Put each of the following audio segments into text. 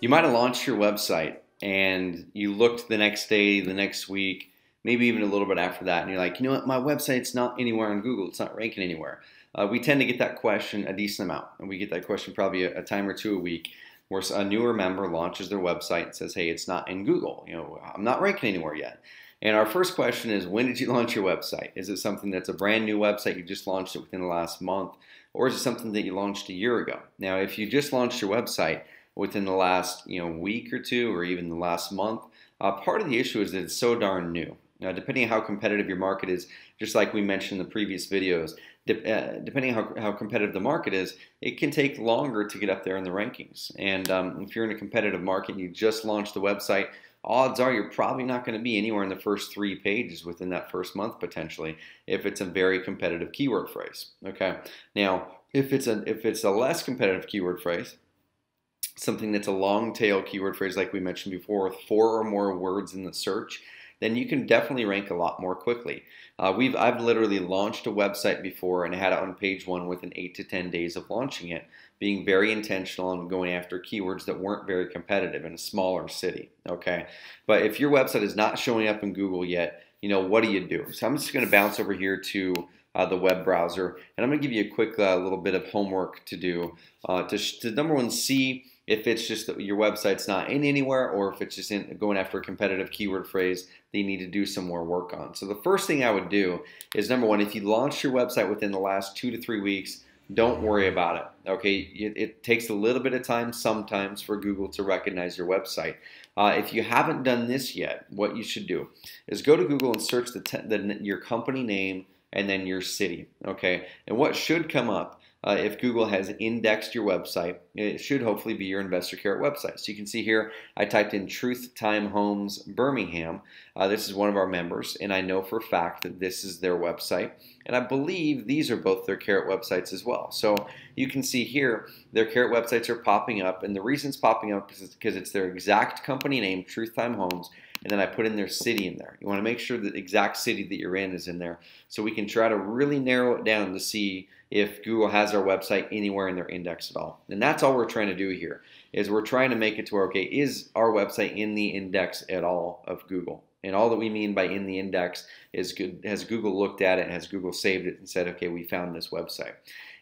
You might have launched your website and you looked the next day, the next week, maybe even a little bit after that, and you're like, you know what, my website's not anywhere on Google. It's not ranking anywhere. We tend to get that question a decent amount, and we get that question probably a time or two a week, where a newer member launches their website and says, hey, it's not in Google. You know, I'm not ranking anywhere yet. And our first question is, when did you launch your website? Is it something that's a brand new website, you just launched it within the last month, or is it something that you launched a year ago? Now, if you just launched your website within the last week or two, or even the last month, part of the issue is that it's so darn new. Now, depending on how competitive your market is, just like we mentioned in the previous videos, depending on how competitive the market is, it can take longer to get up there in the rankings. And if you're in a competitive market and you just launched the website, odds are you're probably not going to be anywhere in the first 3 pages within that first month potentially, if it's a very competitive keyword phrase. Okay. Now, if it's a less competitive keyword phrase, something that's a long tail keyword phrase like we mentioned before, with 4 or more words in the search, then you can definitely rank a lot more quickly. I've literally launched a website before and had it on page 1 within 8 to 10 days of launching it, being very intentional and going after keywords that weren't very competitive in a smaller city. Okay, but if your website is not showing up in Google yet, what do you do? So I'm just going to bounce over here to the web browser, and I'm going to give you a quick little bit of homework to do to number one, see if it's just that your website's not in anywhere, or if it's just going after a competitive keyword phrase that you need to do some more work on. So the first thing I would do is, number one, if you launched your website within the last 2 to 3 weeks, don't worry about it. Okay, it takes a little bit of time sometimes for Google to recognize your website. If you haven't done this yet, what you should do is go to Google and search your company name and then your city. Okay, and what should come up if Google has indexed your website, it should hopefully be your InvestorCarrot website. So you can see here, I typed in Truth Time Homes Birmingham. This is one of our members, and I know for a fact that this is their website. And I believe these are both their Carrot websites as well. So you can see here, their Carrot websites are popping up, and the reason it's popping up is because it's their exact company name, Truth Time Homes, and then I put in their city in there. You want to make sure that the exact city that you're in is in there, so we can try to really narrow it down to see if Google has our website anywhere in their index at all. And that's all we're trying to do here, is we're trying to make it to where, okay, is our website in the index at all of Google? And all that we mean by in the index is, has Google looked at it, has Google saved it and said, okay, we found this website.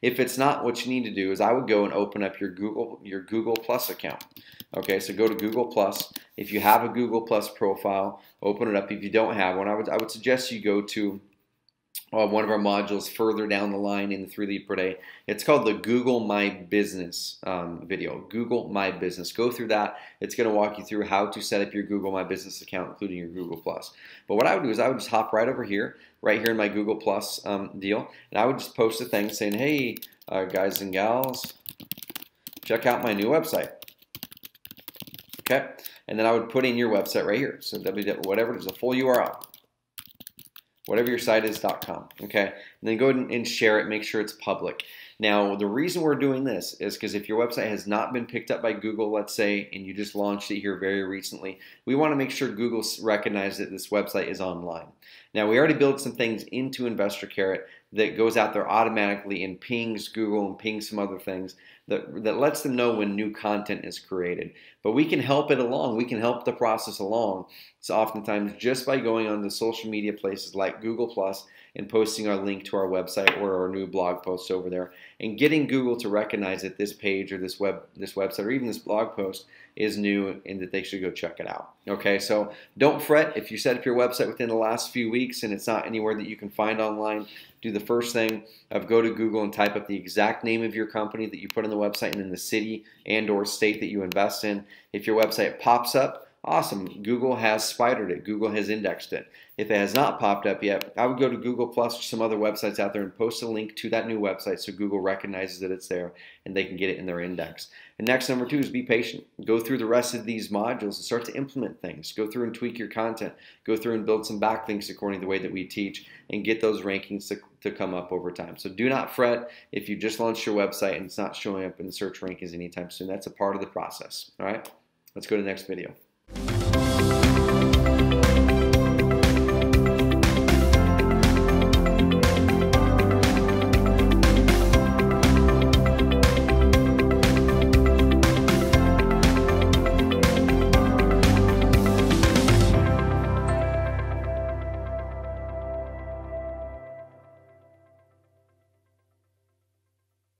If it's not, what you need to do is I would go and open up your Google Plus account. Okay, so go to Google Plus. If you have a Google Plus profile, open it up. If you don't have one, I would suggest you go to one of our modules further down the line in the 3 Lead Per Day. It's called the Google My Business video. Google My Business. Go through that. It's going to walk you through how to set up your Google My Business account, including your Google Plus. But what I would do is I would just hop right over here, right here in my Google Plus deal, and I would just post a thing saying, hey, guys and gals, check out my new website. Okay, and then I would put in your website right here. So whatever, there's a full URL. Whatever your site is.com, okay? And then go ahead and share it, make sure it's public. Now, the reason we're doing this is because if your website has not been picked up by Google, let's say, and you just launched it here very recently, we want to make sure Google recognizes that this website is online. Now, we already built some things into InvestorCarrot that goes out there automatically and pings Google and pings some other things that lets them know when new content is created. But we can help it along. We can help the process along. So oftentimes just by going on the social media places like Google Plus and posting our link to our website or our new blog posts over there and getting Google to recognize that this page or this website or even this blog post is new and that they should go check it out. Okay, so don't fret if you set up your website within the last few weeks and it's not anywhere that you can find online. Do the first thing of go to Google and type up the exact name of your company that you put on the website and then the city and or state that you invest in. If your website pops up, awesome. Google has spidered it. Google has indexed it. If it has not popped up yet, I would go to Google Plus or some other websites out there and post a link to that new website so Google recognizes that it's there and they can get it in their index. And next, number 2 is be patient. Go through the rest of these modules and start to implement things. Go through and tweak your content. Go through and build some backlinks according to the way that we teach and get those rankings to come up over time. So do not fret if you just launched your website and it's not showing up in the search rankings anytime soon. That's a part of the process. All right, let's go to the next video.